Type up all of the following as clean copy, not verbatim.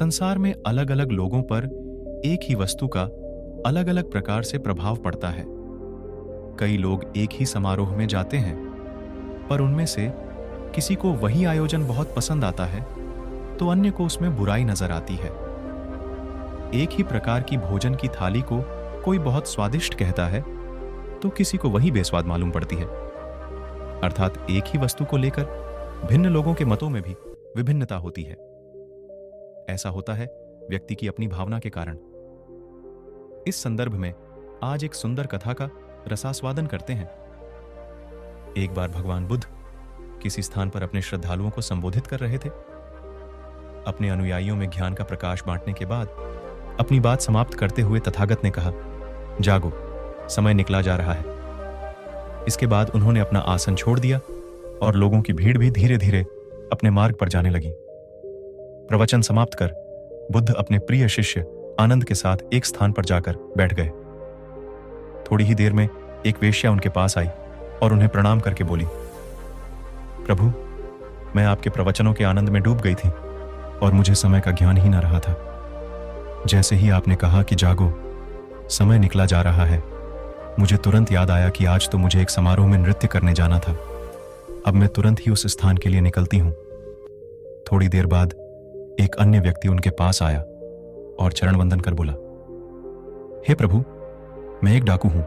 संसार में अलग अलग लोगों पर एक ही वस्तु का अलग अलग प्रकार से प्रभाव पड़ता है। कई लोग एक ही समारोह में जाते हैं, पर उनमें से किसी को वही आयोजन बहुत पसंद आता है तो अन्य को उसमें बुराई नजर आती है। एक ही प्रकार की भोजन की थाली को कोई बहुत स्वादिष्ट कहता है तो किसी को वही बेस्वाद मालूम पड़ती है। अर्थात एक ही वस्तु को लेकर भिन्न लोगों के मतों में भी विभिन्नता होती है। ऐसा होता है व्यक्ति की अपनी भावना के कारण। इस संदर्भ में आज एक सुंदर कथा का रसास्वादन करते हैं। एक बार भगवान बुद्ध किसी स्थान पर अपने श्रद्धालुओं को संबोधित कर रहे थे। अपने अनुयायियों में ज्ञान का प्रकाश बांटने के बाद अपनी बात समाप्त करते हुए तथागत ने कहा, जागो, समय निकला जा रहा है। इसके बाद उन्होंने अपना आसन छोड़ दिया और लोगों की भीड़ भी धीरे धीरे अपने मार्ग पर जाने लगी। प्रवचन समाप्त कर बुद्ध अपने प्रिय शिष्य आनंद के साथ एक स्थान पर जाकर बैठ गए। थोड़ी ही देर में एक वेश्या उनके पास आई और उन्हें प्रणाम करके बोली, प्रभु, मैं आपके प्रवचनों के आनंद में डूब गई थी और मुझे समय का ज्ञान ही न रहा था। जैसे ही आपने कहा कि जागो, समय निकला जा रहा है, मुझे तुरंत याद आया कि आज तो मुझे एक समारोह में नृत्य करने जाना था। अब मैं तुरंत ही उस स्थान के लिए निकलती हूं। थोड़ी देर बाद एक अन्य व्यक्ति उनके पास आया और चरण वंदन कर बोला, हे प्रभु, मैं एक डाकू हूं।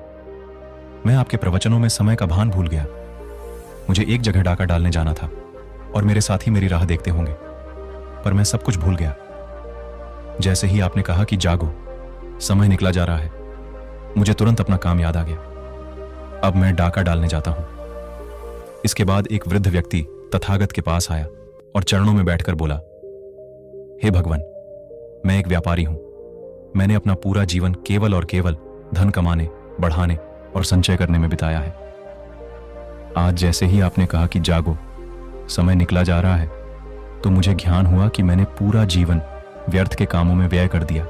मैं आपके प्रवचनों में समय का भान भूल गया। मुझे एक जगह डाका डालने जाना था और मेरे साथी मेरी राह देखते होंगे, पर मैं सब कुछ भूल गया। जैसे ही आपने कहा कि जागो, समय निकला जा रहा है, मुझे तुरंत अपना काम याद आ गया। अब मैं डाका डालने जाता हूं। इसके बाद एक वृद्ध व्यक्ति तथागत के पास आया और चरणों में बैठकर बोला, हे भगवान, मैं एक व्यापारी हूं। मैंने अपना पूरा जीवन केवल और केवल धन कमाने, बढ़ाने और संचय करने में बिताया है। आज जैसे ही आपने कहा कि जागो, समय निकला जा रहा है, तो मुझे ज्ञान हुआ कि मैंने पूरा जीवन व्यर्थ के कामों में व्यय कर दिया।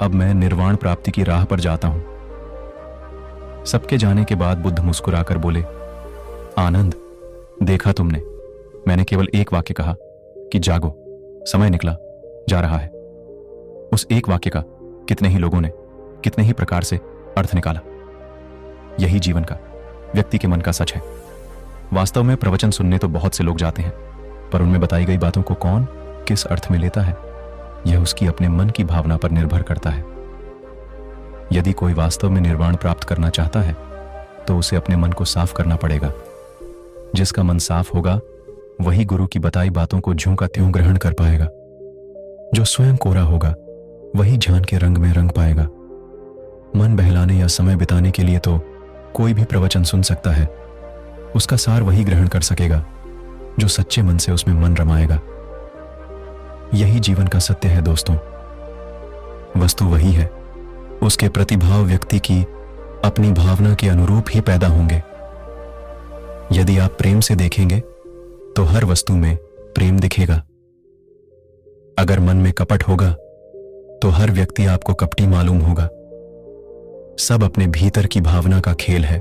अब मैं निर्वाण प्राप्ति की राह पर जाता हूं। सबके जाने के बाद बुद्ध मुस्कुराकर बोले, आनंद, देखा तुमने, मैंने केवल एक वाक्य कहा कि जागो, समय निकला जा रहा है। उस एक वाक्य का कितने ही लोगों ने कितने ही प्रकार से अर्थ निकाला। यही जीवन का, व्यक्ति के मन का सच है। वास्तव में प्रवचन सुनने तो बहुत से लोग जाते हैं, पर उनमें बताई गई बातों को कौन किस अर्थ में लेता है, यह उसकी अपने मन की भावना पर निर्भर करता है। यदि कोई वास्तव में निर्वाण प्राप्त करना चाहता है तो उसे अपने मन को साफ करना पड़ेगा। जिसका मन साफ होगा वही गुरु की बताई बातों को ज्यों का त्यों ग्रहण कर पाएगा। जो स्वयं कोरा होगा वही ज्ञान के रंग में रंग पाएगा। मन बहलाने या समय बिताने के लिए तो कोई भी प्रवचन सुन सकता है। उसका सार वही ग्रहण कर सकेगा जो सच्चे मन से उसमें मन रमाएगा। यही जीवन का सत्य है दोस्तों। वस्तु वही है, उसके प्रतिभाव व्यक्ति की अपनी भावना के अनुरूप ही पैदा होंगे। यदि आप प्रेम से देखेंगे तो हर वस्तु में प्रेम दिखेगा। अगर मन में कपट होगा तो हर व्यक्ति आपको कपटी मालूम होगा। सब अपने भीतर की भावना का खेल है।